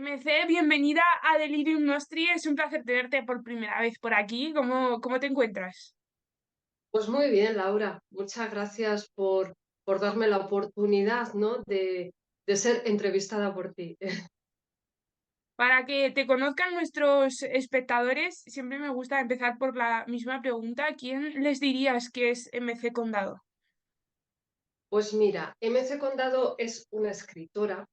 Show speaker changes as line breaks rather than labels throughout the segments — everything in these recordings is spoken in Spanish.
MC, bienvenida a Delirium Nostri. Es un placer tenerte por primera vez por aquí. ¿Cómo te encuentras?
Pues muy bien, Laura. Muchas gracias por darme la oportunidad, ¿no? de ser entrevistada por ti.
Para que te conozcan nuestros espectadores, siempre me gusta empezar por la misma pregunta. ¿Quién les dirías que es MC Condado?
Pues mira, MC Condado es una escritora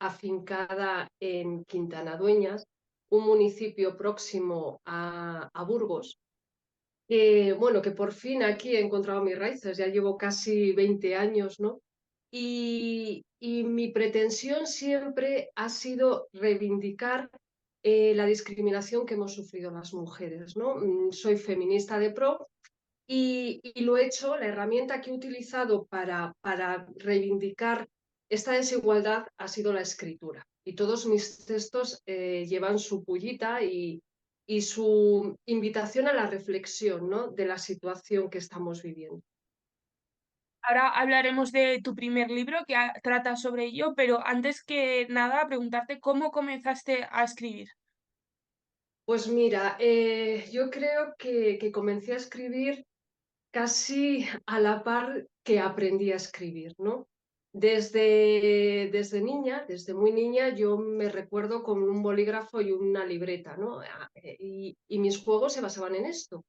afincada en Quintana Dueñas, un municipio próximo a Burgos, bueno, que por fin aquí he encontrado mis raíces. Ya llevo casi 20 años, ¿no? Y mi pretensión siempre ha sido reivindicar la discriminación que hemos sufrido las mujeres, ¿no? Soy feminista de pro y lo he hecho, la herramienta que he utilizado para reivindicar esta desigualdad ha sido la escritura. Y todos mis textos llevan su pullita y su invitación a la reflexión, ¿no? De la situación que estamos viviendo.
Ahora hablaremos de tu primer libro que trata sobre ello, pero antes que nada, preguntarte cómo comenzaste a escribir.
Pues mira, yo creo que comencé a escribir casi a la par que aprendí a escribir, ¿no? Desde niña, desde muy niña, yo me recuerdo con un bolígrafo y una libreta, ¿no? Y mis juegos se basaban en esto.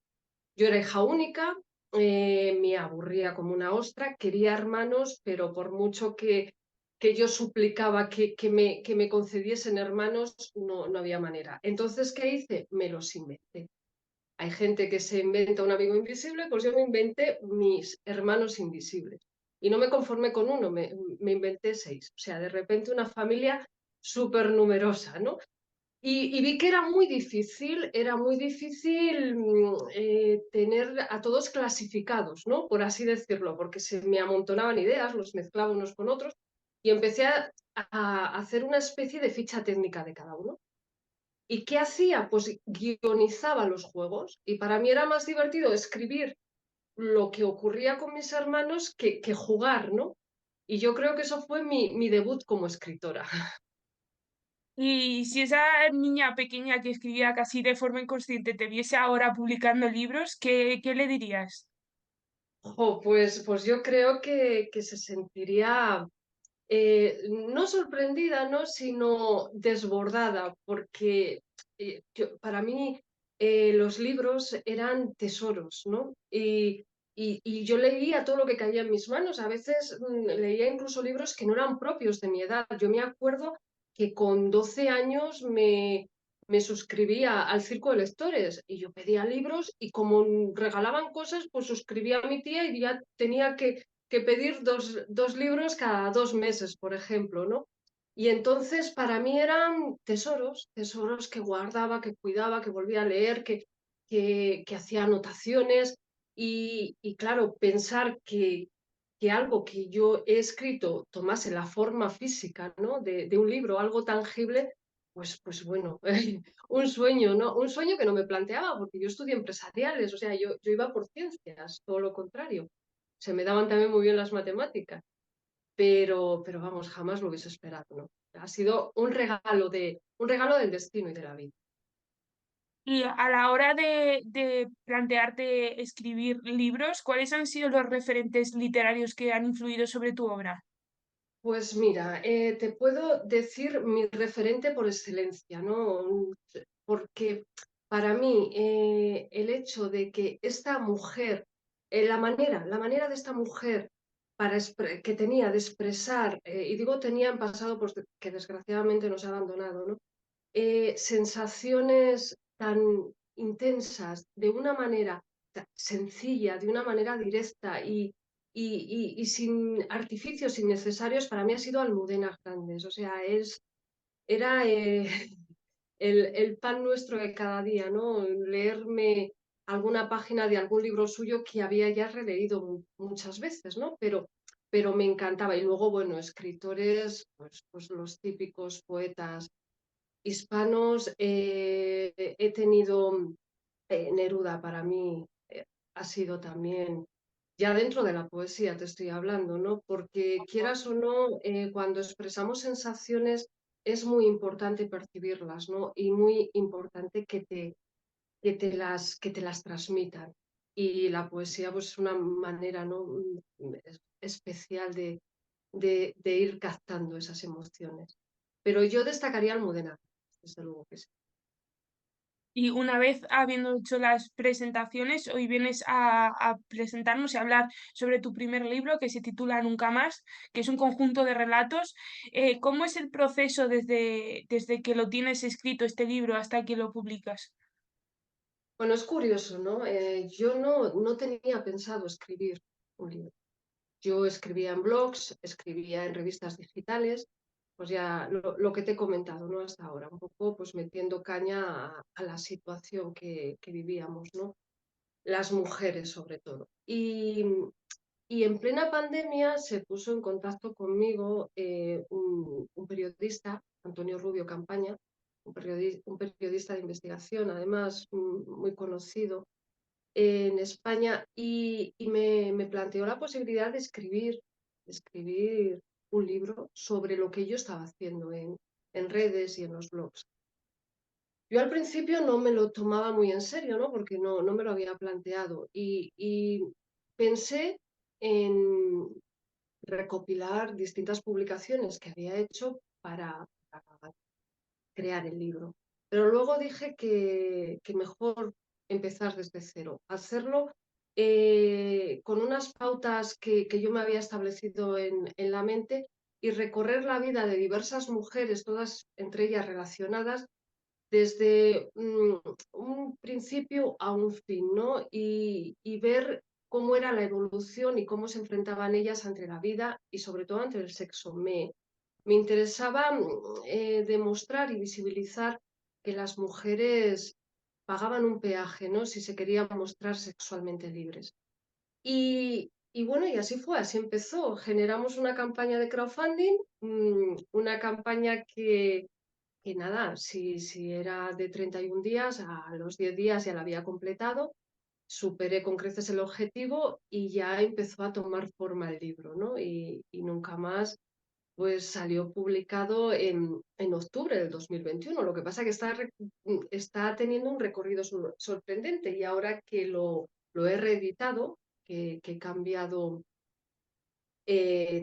Yo era hija única, me aburría como una ostra, quería hermanos, pero por mucho que yo suplicaba que me concediesen hermanos, no había manera. Entonces, ¿qué hice? Me los inventé. Hay gente que se inventa un amigo invisible, pues yo me inventé mis hermanos invisibles. Y no me conformé con uno, me inventé seis. O sea, de repente una familia súper numerosa, ¿no? Y vi que era muy difícil tener a todos clasificados, ¿no? Por así decirlo, porque se me amontonaban ideas, los mezclaba unos con otros y empecé a hacer una especie de ficha técnica de cada uno. ¿Y qué hacía? Pues guionizaba los juegos y para mí era más divertido escribir lo que ocurría con mis hermanos que jugar, ¿no? Y yo creo que eso fue mi debut como escritora.
Y si esa niña pequeña que escribía casi de forma inconsciente te viese ahora publicando libros, ¿qué le dirías?
Pues yo creo que se sentiría no sorprendida, ¿no? Sino desbordada, porque para mí los libros eran tesoros, ¿no? Y yo leía todo lo que caía en mis manos. A veces leía incluso libros que no eran propios de mi edad. Yo me acuerdo que con 12 años me suscribía al Círculo de Lectores y yo pedía libros y como regalaban cosas, pues suscribía a mi tía y ya tenía que pedir dos libros cada 2 meses, por ejemplo, ¿no? Y entonces para mí eran tesoros, tesoros que guardaba, que cuidaba, que volvía a leer, que hacía anotaciones y claro, pensar que algo que yo he escrito tomase la forma física, ¿no? De un libro, algo tangible, pues bueno, un sueño, ¿no? Un sueño que no me planteaba, porque yo estudié empresariales, o sea, yo iba por ciencias, todo lo contrario. Se me daban también muy bien las matemáticas, pero vamos, jamás lo hubiese esperado, ¿no? Ha sido un regalo del destino y de la vida.
Y a la hora de plantearte escribir libros, ¿cuáles han sido los referentes literarios que han influido sobre tu obra?
Pues mira, te puedo decir mi referente por excelencia, ¿no? Porque para mí el hecho de que esta mujer, la manera de esta mujer que tenía de expresar, y digo tenía en pasado, pues que desgraciadamente nos ha abandonado, ¿no? Sensaciones tan intensas, de una manera sencilla, de una manera directa y sin artificios innecesarios, para mí ha sido Almudena Grandes. O sea, era el pan nuestro de cada día, ¿no? Leerme alguna página de algún libro suyo que había ya releído muchas veces, ¿no? Pero me encantaba. Y luego, bueno, escritores, pues los típicos poetas hispanos, he tenido Neruda para mí, ha sido también, ya dentro de la poesía te estoy hablando, ¿no? Porque quieras o no, cuando expresamos sensaciones es muy importante percibirlas, ¿no? Y muy importante que te las transmitan. Y la poesía, pues, es una manera, ¿no? Especial de ir captando esas emociones. Pero yo destacaría Almudena, desde luego que sí.
Y una vez habiendo hecho las presentaciones, hoy vienes a presentarnos y hablar sobre tu primer libro, que se titula Nunca más, que es un conjunto de relatos. ¿Cómo es el proceso desde que lo tienes escrito este libro hasta que lo publicas?
Bueno, es curioso, ¿no? Yo no tenía pensado escribir un libro. Yo escribía en blogs, escribía en revistas digitales, pues ya lo que te he comentado, ¿no? Hasta ahora, un poco pues metiendo caña a la situación que vivíamos, ¿no? Las mujeres sobre todo. Y en plena pandemia se puso en contacto conmigo un periodista, Antonio Rubio Campaña, un periodista de investigación, además muy conocido en España, y me planteó la posibilidad de escribir un libro sobre lo que yo estaba haciendo en redes y en los blogs. Yo al principio no me lo tomaba muy en serio, ¿no? Porque no me lo había planteado. Y pensé en recopilar distintas publicaciones que había hecho para crear el libro. Pero luego dije que mejor empezar desde cero, hacerlo con unas pautas que yo me había establecido en la mente y recorrer la vida de diversas mujeres, todas entre ellas relacionadas, desde un principio a un fin, ¿no? Y ver cómo era la evolución y cómo se enfrentaban ellas ante la vida y sobre todo ante el sexo. Me interesaba demostrar y visibilizar que las mujeres pagaban un peaje, ¿no? Si se querían mostrar sexualmente libres. Y bueno, y así fue, así empezó. Generamos una campaña de crowdfunding, una campaña que nada, si era de 31 días, a los 10 días ya la había completado, superé con creces el objetivo y ya empezó a tomar forma el libro, ¿no? Y nunca más, pues salió publicado en octubre del 2021. Lo que pasa es que está teniendo un recorrido sorprendente y ahora que lo he reeditado, que he cambiado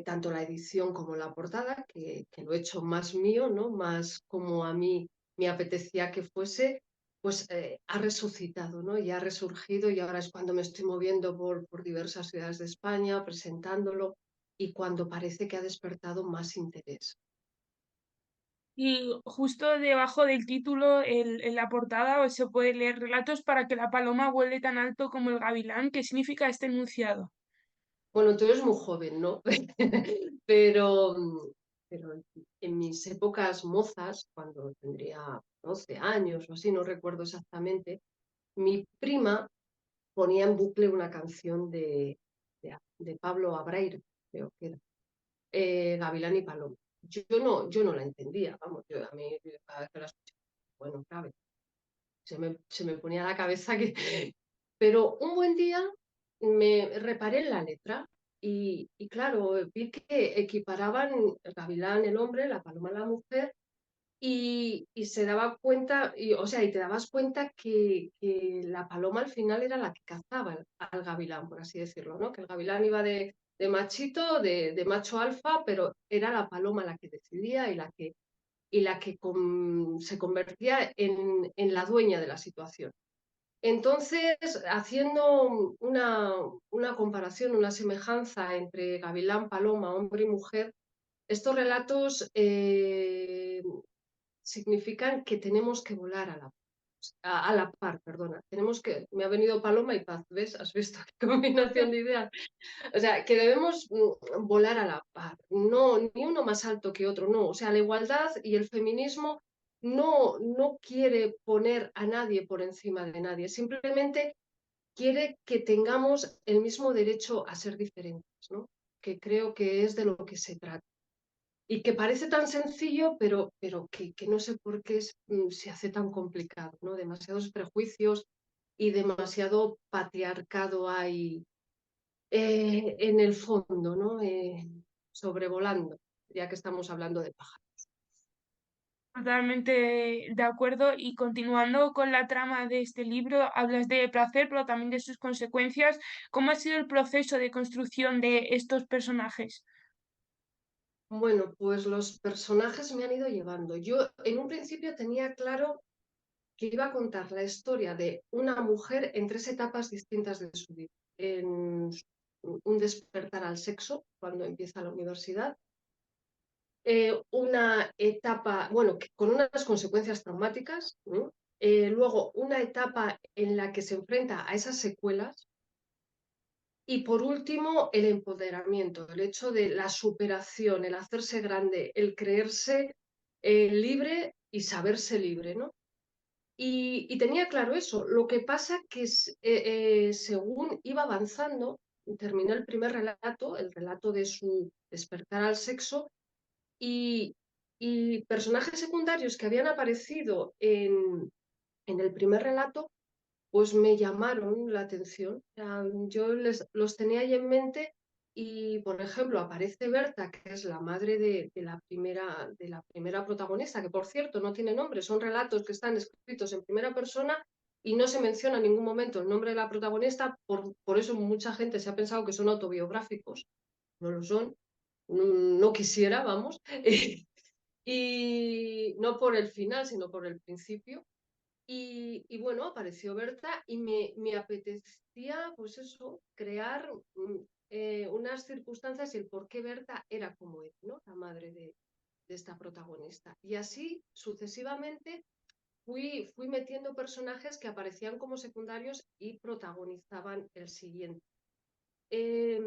tanto la edición como la portada, que lo he hecho más mío, ¿no? Más como a mí me apetecía que fuese, pues ha resucitado, ¿no? Y ha resurgido y ahora es cuando me estoy moviendo por diversas ciudades de España presentándolo y cuando parece que ha despertado más interés.
Y justo debajo del título, en la portada, se puede leer relatos para que la paloma vuele tan alto como el gavilán. ¿Qué significa este enunciado?
Bueno, tú eres muy joven, ¿no? Pero, pero en mis épocas mozas, cuando tendría 12 años o así, no recuerdo exactamente, mi prima ponía en bucle una canción de Pablo Abraire, creo que era, Gavilán y Paloma. Yo no la entendía, vamos, a mí cada vez que la escuchaba, bueno, claro, se me ponía a la cabeza que... Pero un buen día me reparé en la letra y claro, vi que equiparaban el gavilán el hombre, la paloma la mujer, y se daba cuenta, o sea, y te dabas cuenta que la paloma al final era la que cazaba al gavilán, por así decirlo, ¿no? Que el gavilán iba de machito, de macho alfa, pero era la paloma la que decidía y la que se convertía en la dueña de la situación. Entonces, haciendo una comparación, una semejanza entre gavilán, paloma, hombre y mujer, estos relatos significan que tenemos que volar a la par, perdona. Me ha venido paloma y paz, ¿ves? ¿Has visto qué combinación de ideas? O sea, que debemos volar a la par, no, ni uno más alto que otro, no. O sea, la igualdad y el feminismo no quiere poner a nadie por encima de nadie, simplemente quiere que tengamos el mismo derecho a ser diferentes, ¿no? Que creo que es de lo que se trata. Y que parece tan sencillo, pero que no sé por qué se hace tan complicado, ¿no? Demasiados prejuicios y demasiado patriarcado hay en el fondo, ¿no? Sobrevolando, ya que estamos hablando de pájaros.
Totalmente de acuerdo. Y continuando con la trama de este libro, hablas de placer, pero también de sus consecuencias. ¿Cómo ha sido el proceso de construcción de estos personajes?
Bueno, pues los personajes me han ido llevando. Yo en un principio tenía claro que iba a contar la historia de una mujer en tres etapas distintas de su vida. En un despertar al sexo, cuando empieza la universidad, una etapa, bueno, con unas consecuencias traumáticas, ¿no? Luego una etapa en la que se enfrenta a esas secuelas y por último el empoderamiento, el hecho de la superación, el hacerse grande, el creerse libre y saberse libre, ¿no? Y tenía claro eso. Lo que pasa que según iba avanzando, terminó el primer relato, el relato de su despertar al sexo, y, y personajes secundarios que habían aparecido en el primer relato, pues me llamaron la atención. O sea, yo los tenía ahí en mente y, por ejemplo, aparece Berta, que es la madre de la primera protagonista, que por cierto no tiene nombre, son relatos que están escritos en primera persona y no se menciona en ningún momento el nombre de la protagonista, por eso mucha gente se ha pensado que son autobiográficos, no lo son, no quisiera, vamos, y no por el final, sino por el principio. Bueno, apareció Berta y me apetecía, pues eso, crear unas circunstancias y el por qué Berta era como era, ¿no? La madre de esta protagonista. Y así, sucesivamente, fui metiendo personajes que aparecían como secundarios y protagonizaban el siguiente. Eh,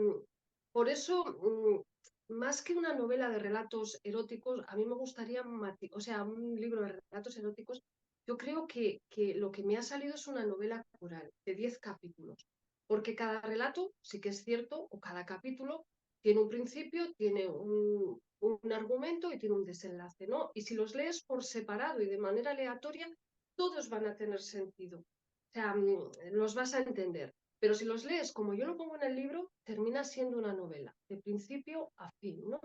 por eso, más que una novela de relatos eróticos, a mí me gustaría, o sea, un libro de relatos eróticos, yo creo que lo que me ha salido es una novela coral de 10 capítulos, porque cada relato, sí que es cierto, o cada capítulo, tiene un principio, tiene un argumento y tiene un desenlace, ¿no? Y si los lees por separado y de manera aleatoria, todos van a tener sentido. O sea, los vas a entender. Pero si los lees como yo lo pongo en el libro, termina siendo una novela, de principio a fin, ¿no?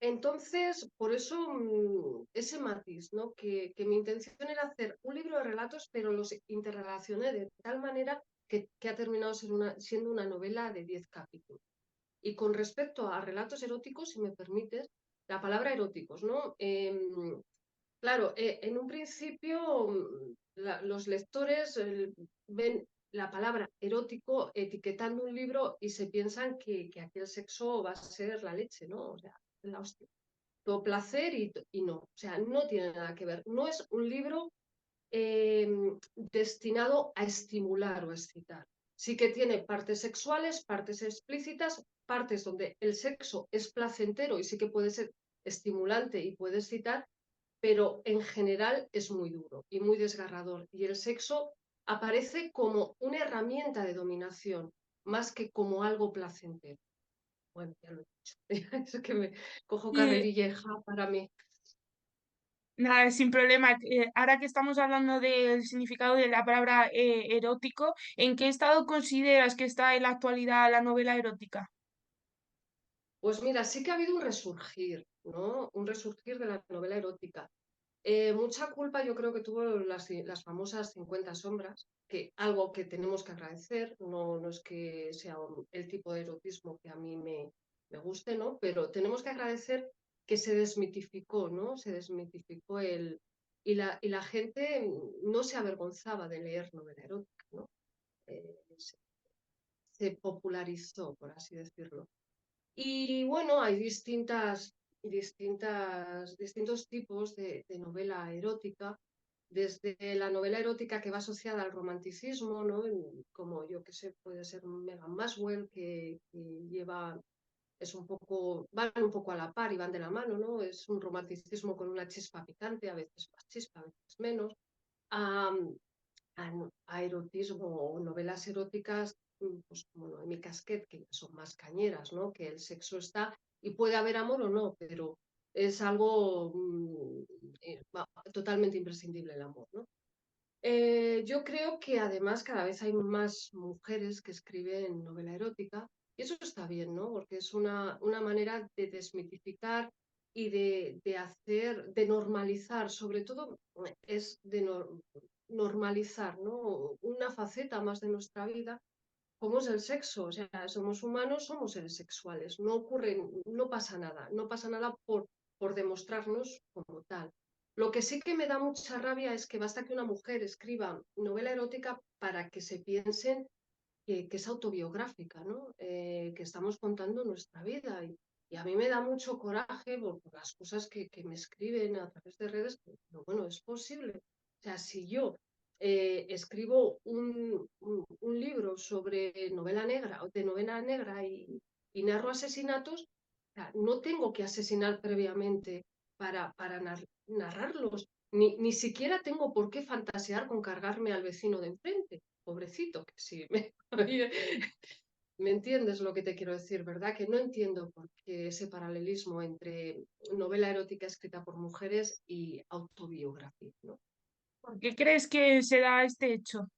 Entonces, por eso ese matiz, ¿no? Que mi intención era hacer un libro de relatos, pero los interrelacioné de tal manera que ha terminado siendo una novela de 10 capítulos. Y con respecto a relatos eróticos, si me permites, la palabra eróticos, ¿no? Claro, en un principio los lectores ven la palabra erótico etiquetando un libro y se piensan que aquí el sexo va a ser la leche, ¿no? O sea, la hostia. Todo placer y no. O sea, no tiene nada que ver. No es un libro eh, destinado a estimular o a excitar. Sí que tiene partes sexuales, partes explícitas, partes donde el sexo es placentero y sí que puede ser estimulante y puede excitar, pero en general es muy duro y muy desgarrador. Y el sexo aparece como una herramienta de dominación, más que como algo placentero. Bueno, ya lo he dicho. Es que me cojo
Y
carrerilleja para mí.
nada, sin problema. Ahora que estamos hablando del significado de la palabra erótico, ¿en qué estado consideras que está en la actualidad la novela erótica?
Pues mira, sí que ha habido un resurgir, ¿no? Un resurgir de la novela erótica. Mucha culpa yo creo que tuvo las famosas 50 sombras, que algo que tenemos que agradecer, no es que sea el tipo de erotismo que a mí me guste, ¿no? Pero tenemos que agradecer que se desmitificó, ¿no? Se desmitificó y la gente no se avergonzaba de leer novela erótica, ¿no? Se popularizó, por así decirlo. Y bueno, hay distintos tipos de novela erótica, desde la novela erótica que va asociada al romanticismo, ¿no? Como yo que sé, puede ser Megan Maswell, que lleva, es un poco, van un poco a la par y van de la mano, ¿no? Es un romanticismo con una chispa picante, a veces más chispa, a veces menos. A, a erotismo o novelas eróticas, pues como Noemi Casquet, que ya son más cañeras, ¿no? Que el sexo está, y puede haber amor o no, pero es algo totalmente imprescindible el amor, ¿no? Yo creo que además cada vez hay más mujeres que escriben novela erótica y eso está bien, ¿no? Porque es una manera de desmitificar. de normalizar, sobre todo es de normalizar, ¿no? Una faceta más de nuestra vida, como es el sexo. O sea, somos humanos, somos seres sexuales. No ocurre, no pasa nada, no pasa nada por demostrarnos como tal. Lo que sí que me da mucha rabia es que basta que una mujer escriba novela erótica para que se piensen que es autobiográfica, ¿no? Que estamos contando nuestra vida. Y a mí me da mucho coraje por las cosas que me escriben a través de redes, pero bueno, es posible. O sea, si yo escribo un libro sobre novela negra o de novela negra y narro asesinatos, o sea, no tengo que asesinar previamente para narrarlos. Ni siquiera tengo por qué fantasear con cargarme al vecino de enfrente, pobrecito, que si me, ¿me entiendes lo que te quiero decir, verdad? Que no entiendo por qué ese paralelismo entre novela erótica escrita por mujeres y autobiografía, ¿no?
¿Por qué crees que se da este hecho?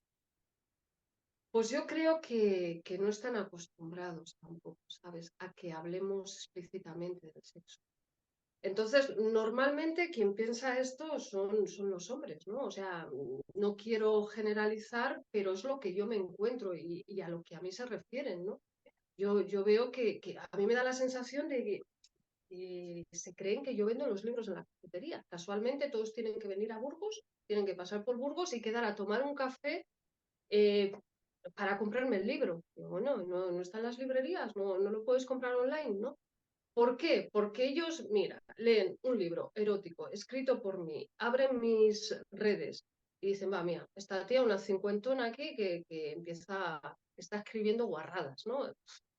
Pues yo creo que no están acostumbrados tampoco, ¿sabes? A que hablemos explícitamente del sexo. Entonces, normalmente quien piensa esto son los hombres, ¿no? O sea, no quiero generalizar, pero es lo que yo me encuentro y a lo que a mí se refieren, ¿no? Yo veo que a mí me da la sensación de que se creen que yo vendo los libros en la cafetería. Casualmente todos tienen que venir a Burgos, tienen que pasar por Burgos y quedar a tomar un café eh, para comprarme el libro. Digo, bueno, no están las librerías, no lo puedes comprar online, ¿no? ¿Por qué? Porque ellos, mira, leen un libro erótico escrito por mí, abren mis redes y dicen, va, mira, esta tía, una cincuentona aquí que está escribiendo guarradas, ¿no?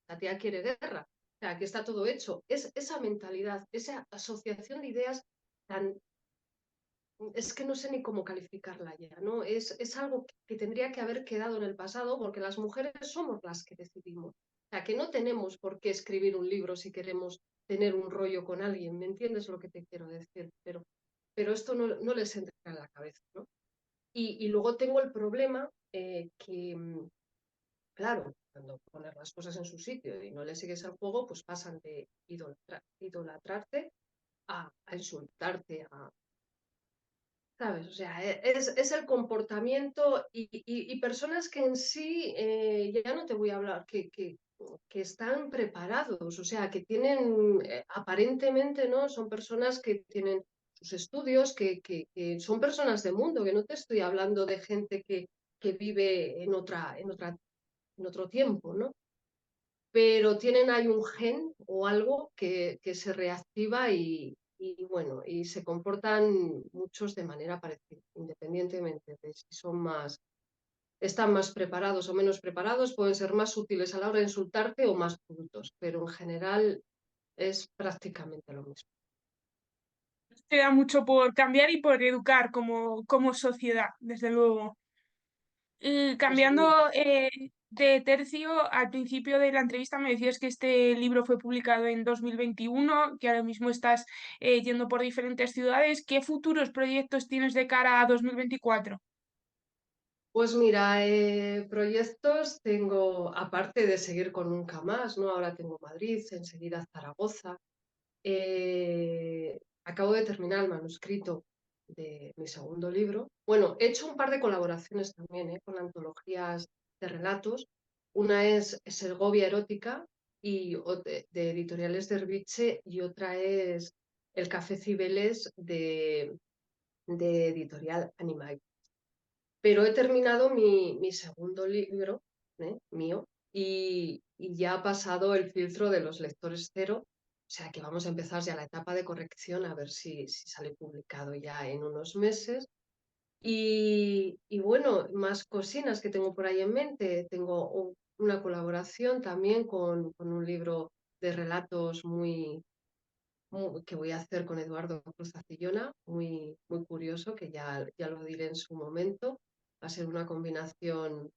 La tía quiere guerra. O sea, aquí está todo hecho. Es esa mentalidad, esa asociación de ideas tan, es que no sé ni cómo calificarla ya, ¿no? Es algo que tendría que haber quedado en el pasado porque las mujeres somos las que decidimos. O sea, que no tenemos por qué escribir un libro si queremos tener un rollo con alguien, ¿me entiendes lo que te quiero decir? Pero esto no les entra en la cabeza, ¿no? Y luego tengo el problema claro, cuando pones las cosas en su sitio y no le sigues el juego, pues pasan de idolatrarte a insultarte, ¿sabes? O sea, es el comportamiento y personas que en sí, ya no te voy a hablar, que están preparados, o sea, que tienen, aparentemente, ¿no? Son personas que tienen sus estudios, que son personas de mundo, que no te estoy hablando de gente que vive en otro tiempo, ¿no? Pero tienen ahí un gen o algo que se reactiva bueno, y se comportan muchos de manera parecida, independientemente de si están más preparados o menos preparados, pueden ser más útiles a la hora de insultarte o más brutos, pero en general es prácticamente lo mismo.
Queda mucho por cambiar y por educar como sociedad, desde luego.
Pues
Cambiando de tercio, al principio de la entrevista me decías que este libro fue publicado en 2021, que ahora mismo estás yendo por diferentes ciudades. ¿Qué futuros proyectos tienes de cara a 2024?
Pues mira, proyectos tengo, aparte de seguir con Nunca Más, ¿no? Ahora tengo Madrid, enseguida Zaragoza. Acabo de terminar el manuscrito de mi segundo libro. Bueno, he hecho un par de colaboraciones también, con antologías de relatos. Una es Segovia Erótica de Editoriales de Erbiche y otra es El Café Cibeles de Editorial Animal. Pero he terminado mi segundo libro, mío, y ya ha pasado el filtro de los lectores cero, o sea que vamos a empezar ya la etapa de corrección a ver si sale publicado ya en unos meses. Y bueno, más cocinas que tengo por ahí en mente. Tengo una colaboración también con un libro de relatos que voy a hacer con Eduardo Cruz Acillona, muy curioso, que ya lo diré en su momento. Va a ser una combinación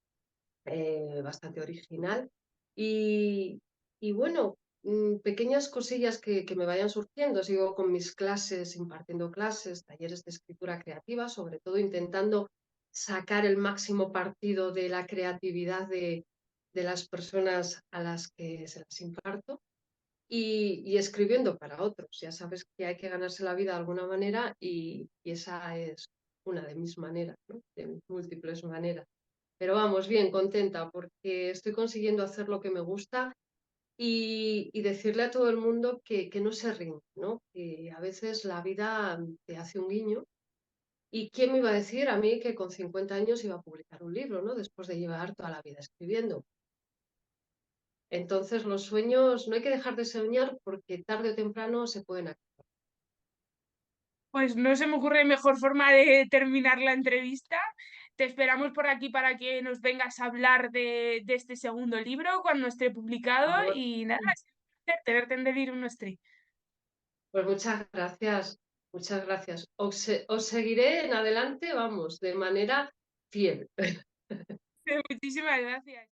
bastante original. Y, y bueno, pequeñas cosillas que me vayan surgiendo. Sigo con mis clases, impartiendo clases, talleres de escritura creativa, sobre todo intentando sacar el máximo partido de la creatividad de las personas a las que se las imparto. y escribiendo para otros. Ya sabes que hay que ganarse la vida de alguna manera y esa es una de mis maneras, ¿no? De mis múltiples maneras. Pero vamos, bien, contenta porque estoy consiguiendo hacer lo que me gusta y decirle a todo el mundo que no se rinda, ¿no? Que a veces la vida te hace un guiño. ¿Y quién me iba a decir a mí que con 50 años iba a publicar un libro, ¿no? Después de llevar toda la vida escribiendo. Entonces, los sueños no hay que dejar de soñar porque tarde o temprano se pueden acabar.
Pues no se me ocurre mejor forma de terminar la entrevista. Te esperamos por aquí para que nos vengas a hablar de este segundo libro cuando esté publicado
Por favor.
y nada, es un placer tenerte en Delirium Nostri.
Pues muchas gracias, muchas gracias. Os seguiré en adelante, vamos, de manera fiel.
Muchísimas gracias.